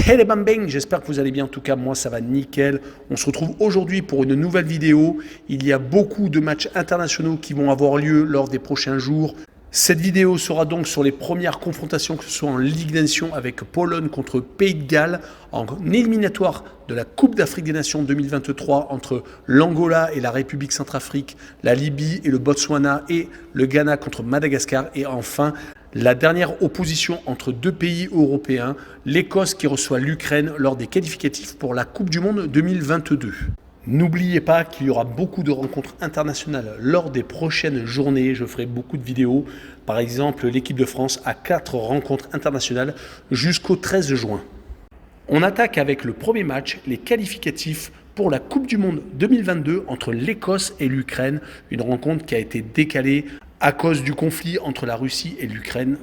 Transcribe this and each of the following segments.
Hey les bambins, j'espère que vous allez bien, en tout cas moi ça va nickel. On se retrouve aujourd'hui pour une nouvelle vidéo. Il y a beaucoup de matchs internationaux qui vont avoir lieu lors des prochains jours. Cette vidéo sera donc sur les premières confrontations, que ce soit en Ligue des Nations avec Pologne contre Pays de Galles, en éliminatoire de la Coupe d'Afrique des Nations 2023 entre l'Angola et la République Centrafrique, la Libye et le Botswana et le Ghana contre Madagascar et enfin la dernière opposition entre deux pays européens, l'Écosse qui reçoit l'Ukraine lors des qualificatifs pour la Coupe du Monde 2022. N'oubliez pas qu'il y aura beaucoup de rencontres internationales lors des prochaines journées. Je ferai beaucoup de vidéos. Par exemple, l'équipe de France a 4 rencontres internationales jusqu'au 13 juin. On attaque avec le premier match, les qualificatifs pour la Coupe du Monde 2022 entre l'Écosse et l'Ukraine. Une rencontre qui a été décalée à cause du conflit entre la Russie et l'Ukraine.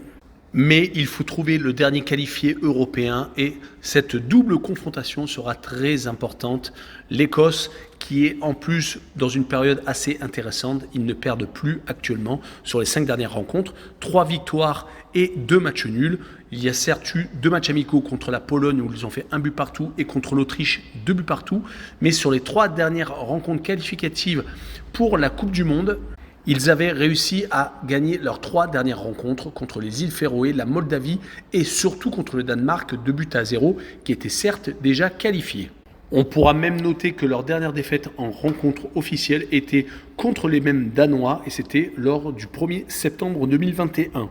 Mais il faut trouver le dernier qualifié européen et cette double confrontation sera très importante. L'Écosse qui est en plus dans une période assez intéressante, ils ne perdent plus actuellement sur les 5 dernières rencontres, 3 victoires et 2 matchs nuls. Il y a certes eu 2 matchs amicaux contre la Pologne où ils ont fait 1 but partout et contre l'Autriche 2 buts partout. Mais sur les 3 dernières rencontres qualificatives pour la Coupe du Monde, ils avaient réussi à gagner leurs 3 dernières rencontres contre les îles Féroé, la Moldavie et surtout contre le Danemark 2-0 qui était certes déjà qualifié. On pourra même noter que leur dernière défaite en rencontre officielle était contre les mêmes Danois et c'était lors du 1er septembre 2021.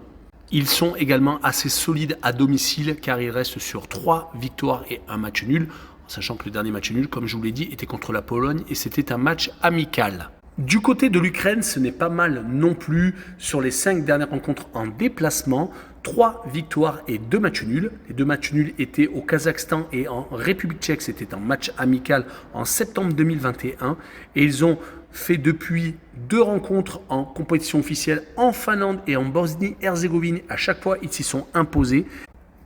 Ils sont également assez solides à domicile car ils restent sur 3 victoires et 1 match nul, en sachant que le dernier match nul, comme je vous l'ai dit, était contre la Pologne et c'était un match amical. Du côté de l'Ukraine, ce n'est pas mal non plus. Sur les 5 dernières rencontres en déplacement, 3 victoires et 2 matchs nuls. Les 2 matchs nuls étaient au Kazakhstan et en République tchèque. C'était un match amical en septembre 2021. Et ils ont fait depuis 2 rencontres en compétition officielle en Finlande et en Bosnie-Herzégovine. À chaque fois, ils s'y sont imposés.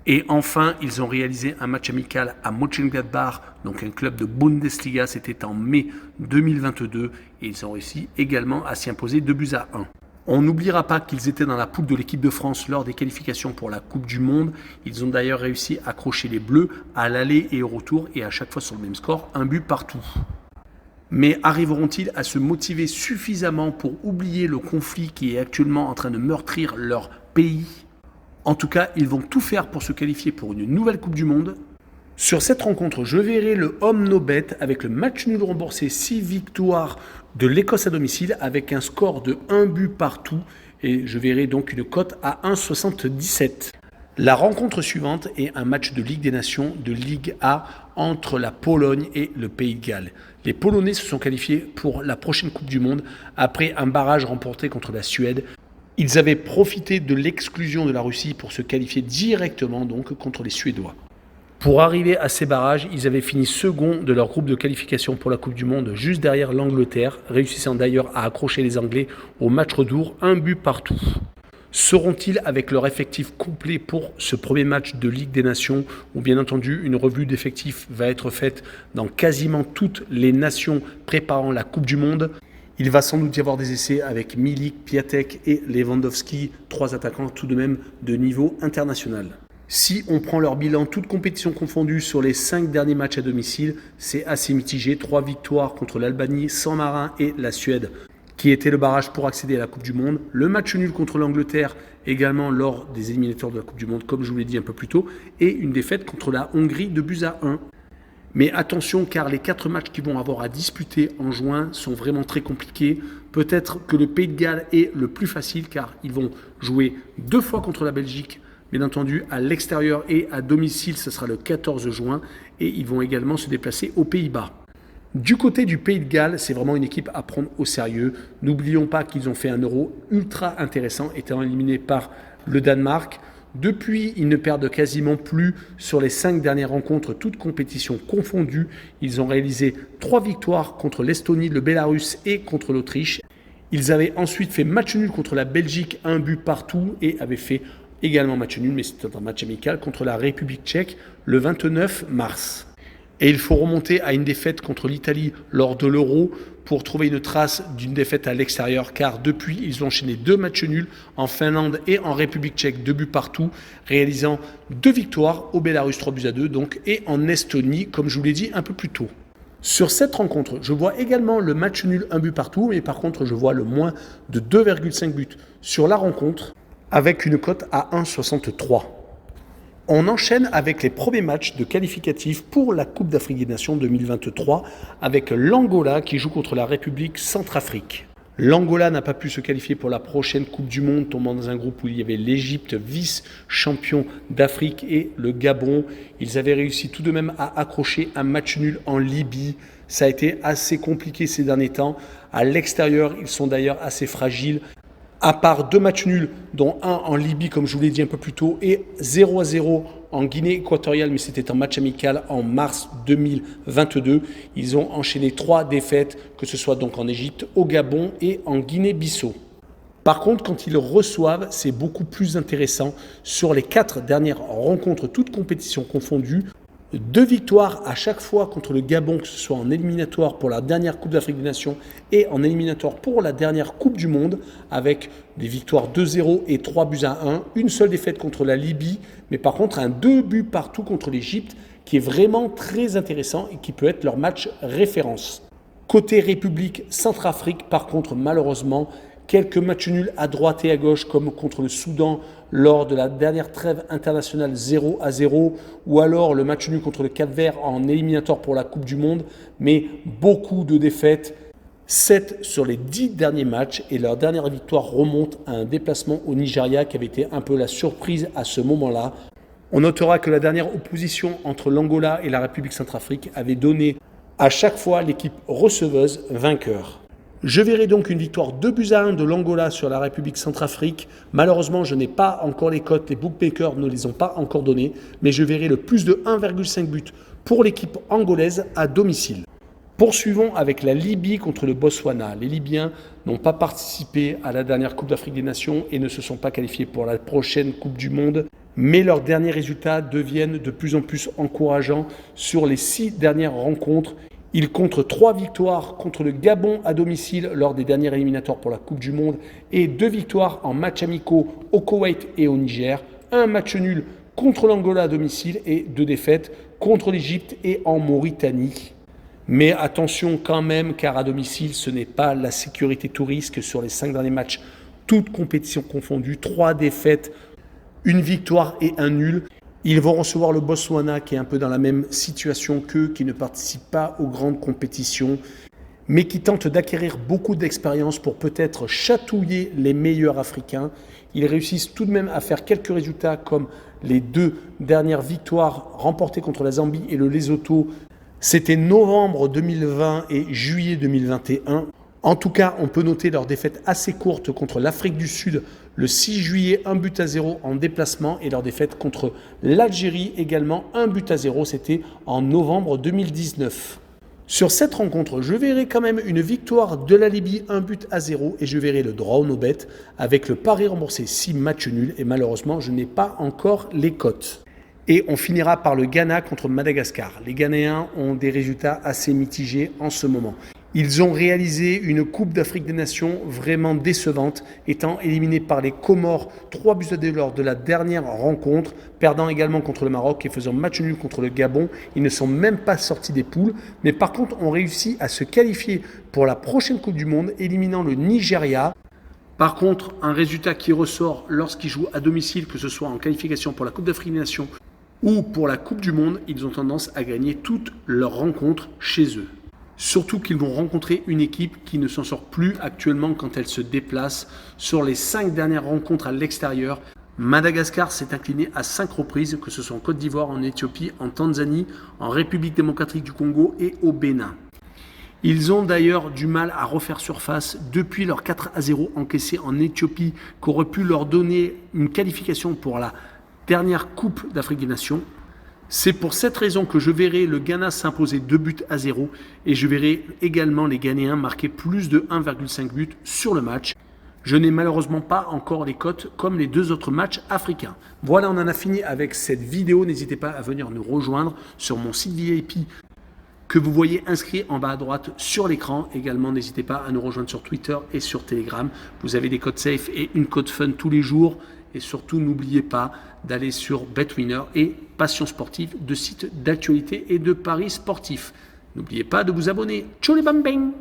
Et enfin, ils ont réalisé un match amical à Mönchengladbach, donc un club de Bundesliga, c'était en mai 2022. Et ils ont réussi également à s'y imposer 2-1. On n'oubliera pas qu'ils étaient dans la poule de l'équipe de France lors des qualifications pour la Coupe du Monde. Ils ont d'ailleurs réussi à accrocher les Bleus à l'aller et au retour, et à chaque fois sur le même score, 1 but partout. Mais arriveront-ils à se motiver suffisamment pour oublier le conflit qui est actuellement en train de meurtrir leur pays ? En tout cas, ils vont tout faire pour se qualifier pour une nouvelle Coupe du Monde. Sur cette rencontre, je verrai le homme no bet avec le match nul remboursé, 6 victoires de l'Écosse à domicile avec un score de 1 but partout. Et je verrai donc une cote à 1,77. La rencontre suivante est un match de Ligue des Nations de Ligue A entre la Pologne et le Pays de Galles. Les Polonais se sont qualifiés pour la prochaine Coupe du Monde après un barrage remporté contre la Suède. Ils avaient profité de l'exclusion de la Russie pour se qualifier directement donc contre les Suédois. Pour arriver à ces barrages, ils avaient fini second de leur groupe de qualification pour la Coupe du Monde, juste derrière l'Angleterre, réussissant d'ailleurs à accrocher les Anglais au match retour, 1 but partout. Seront-ils avec leur effectif complet pour ce premier match de Ligue des Nations où bien entendu une revue d'effectifs va être faite dans quasiment toutes les nations préparant la Coupe du Monde? Il va sans doute y avoir des essais avec Milik, Piatek et Lewandowski, 3 attaquants tout de même de niveau international. Si on prend leur bilan, toutes compétitions confondues sur les 5 derniers matchs à domicile, c'est assez mitigé. 3 victoires contre l'Albanie, San Martin et la Suède, qui était le barrage pour accéder à la Coupe du Monde. Le match nul contre l'Angleterre, également lors des éliminatoires de la Coupe du Monde, comme je vous l'ai dit un peu plus tôt, et une défaite contre la Hongrie de 2-1. Mais attention car les 4 matchs qu'ils vont avoir à disputer en juin sont vraiment très compliqués. Peut-être que le Pays de Galles est le plus facile car ils vont jouer 2 fois contre la Belgique, bien entendu à l'extérieur et à domicile, ce sera le 14 juin. Et ils vont également se déplacer aux Pays-Bas. Du côté du Pays de Galles, c'est vraiment une équipe à prendre au sérieux. N'oublions pas qu'ils ont fait un Euro ultra intéressant, étant éliminés par le Danemark. Depuis, ils ne perdent quasiment plus sur les 5 dernières rencontres, toutes compétitions confondues. Ils ont réalisé 3 victoires contre l'Estonie, le Bélarus et contre l'Autriche. Ils avaient ensuite fait match nul contre la Belgique, 1 but partout, et avaient fait également match nul, mais c'était un match amical, contre la République tchèque le 29 mars. Et il faut remonter à une défaite contre l'Italie lors de l'Euro pour trouver une trace d'une défaite à l'extérieur, car depuis, ils ont enchaîné 2 matchs nuls en Finlande et en République tchèque, 2 buts partout, réalisant 2 victoires au Bélarus, 3-2 donc, et en Estonie, comme je vous l'ai dit un peu plus tôt. Sur cette rencontre, je vois également le match nul, 1 but partout, mais par contre, je vois le moins de 2,5 buts sur la rencontre, avec une cote à 1,63. On enchaîne avec les premiers matchs de qualificatifs pour la Coupe d'Afrique des Nations 2023 avec l'Angola qui joue contre la République Centrafrique. L'Angola n'a pas pu se qualifier pour la prochaine Coupe du Monde, tombant dans un groupe où il y avait l'Égypte, vice-champion d'Afrique, et le Gabon. Ils avaient réussi tout de même à accrocher un match nul en Libye. Ça a été assez compliqué ces derniers temps. À l'extérieur, ils sont d'ailleurs assez fragiles. À part 2 matchs nuls, dont un en Libye, comme je vous l'ai dit un peu plus tôt, et 0-0 en Guinée équatoriale, mais c'était un match amical en mars 2022. Ils ont enchaîné 3 défaites, que ce soit donc en Égypte, au Gabon et en Guinée-Bissau. Par contre, quand ils reçoivent, c'est beaucoup plus intéressant. Sur les 4 dernières rencontres, toutes compétitions confondues, 2 victoires à chaque fois contre le Gabon, que ce soit en éliminatoire pour la dernière Coupe d'Afrique des Nations et en éliminatoire pour la dernière Coupe du Monde, avec des victoires 2-0 et 3-1. Une seule défaite contre la Libye, mais par contre un 2 buts partout contre l'Égypte, qui est vraiment très intéressant et qui peut être leur match référence. Côté République Centrafrique, par contre, malheureusement, quelques matchs nuls à droite et à gauche, comme contre le Soudan lors de la dernière trêve internationale 0-0, ou alors le match nul contre le Cap-Vert en éliminatoire pour la Coupe du Monde, mais beaucoup de défaites, 7 sur les 10 derniers matchs, et leur dernière victoire remonte à un déplacement au Nigeria qui avait été un peu la surprise à ce moment-là. On notera que la dernière opposition entre l'Angola et la République Centrafrique avait donné à chaque fois l'équipe receveuse vainqueur. Je verrai donc une victoire 2-1 de l'Angola sur la République Centrafrique. Malheureusement, je n'ai pas encore les cotes, les bookmakers ne les ont pas encore données, mais je verrai le plus de 1,5 but pour l'équipe angolaise à domicile. Poursuivons avec la Libye contre le Botswana. Les Libyens n'ont pas participé à la dernière Coupe d'Afrique des Nations et ne se sont pas qualifiés pour la prochaine Coupe du Monde, mais leurs derniers résultats deviennent de plus en plus encourageants sur les 6 dernières rencontres. Ils comptent 3 victoires contre le Gabon à domicile lors des derniers éliminatoires pour la Coupe du Monde et 2 victoires en matchs amicaux au Koweït et au Niger, un match nul contre l'Angola à domicile et 2 défaites contre l'Égypte et en Mauritanie. Mais attention quand même, car à domicile, ce n'est pas la sécurité tout risque sur les 5 derniers matchs, toutes compétitions confondues, 3 défaites, 1 victoire et 1 nul. Ils vont recevoir le Botswana qui est un peu dans la même situation qu'eux, qui ne participe pas aux grandes compétitions, mais qui tente d'acquérir beaucoup d'expérience pour peut-être chatouiller les meilleurs Africains. Ils réussissent tout de même à faire quelques résultats comme les 2 dernières victoires remportées contre la Zambie et le Lesotho. C'était novembre 2020 et juillet 2021. En tout cas, on peut noter leur défaite assez courte contre l'Afrique du Sud le 6 juillet, 1-0 en déplacement, et leur défaite contre l'Algérie également 1-0, c'était en novembre 2019. Sur cette rencontre, je verrai quand même une victoire de la Libye 1-0 et je verrai le draw no bet avec le pari remboursé 6 matchs nuls, et malheureusement, je n'ai pas encore les cotes. Et on finira par le Ghana contre Madagascar. Les Ghanéens ont des résultats assez mitigés en ce moment. Ils ont réalisé une Coupe d'Afrique des Nations vraiment décevante, étant éliminés par les Comores 3-2 lors de la dernière rencontre, perdant également contre le Maroc et faisant match nul contre le Gabon. Ils ne sont même pas sortis des poules, mais par contre ont réussi à se qualifier pour la prochaine Coupe du Monde, éliminant le Nigeria. Par contre, un résultat qui ressort lorsqu'ils jouent à domicile, que ce soit en qualification pour la Coupe d'Afrique des Nations ou pour la Coupe du Monde, ils ont tendance à gagner toutes leurs rencontres chez eux. Surtout qu'ils vont rencontrer une équipe qui ne s'en sort plus actuellement quand elle se déplace. Sur les 5 dernières rencontres à l'extérieur, Madagascar s'est incliné à 5 reprises, que ce soit en Côte d'Ivoire, en Éthiopie, en Tanzanie, en République démocratique du Congo et au Bénin. Ils ont d'ailleurs du mal à refaire surface depuis leur 4-0 encaissé en Éthiopie, qui aurait pu leur donner une qualification pour la dernière Coupe d'Afrique des Nations. C'est pour cette raison que je verrai le Ghana s'imposer 2-0 et je verrai également les Ghanéens marquer plus de 1,5 but sur le match. Je n'ai malheureusement pas encore les cotes comme les 2 autres matchs africains. Voilà, on en a fini avec cette vidéo. N'hésitez pas à venir nous rejoindre sur mon site VIP que vous voyez inscrit en bas à droite sur l'écran. Également, n'hésitez pas à nous rejoindre sur Twitter et sur Telegram. Vous avez des codes safe et une code fun tous les jours. Et surtout, n'oubliez pas d'aller sur BetWinner et Passion Sportive, deux sites d'actualité et de paris sportifs. N'oubliez pas de vous abonner. Tchou les bang bang!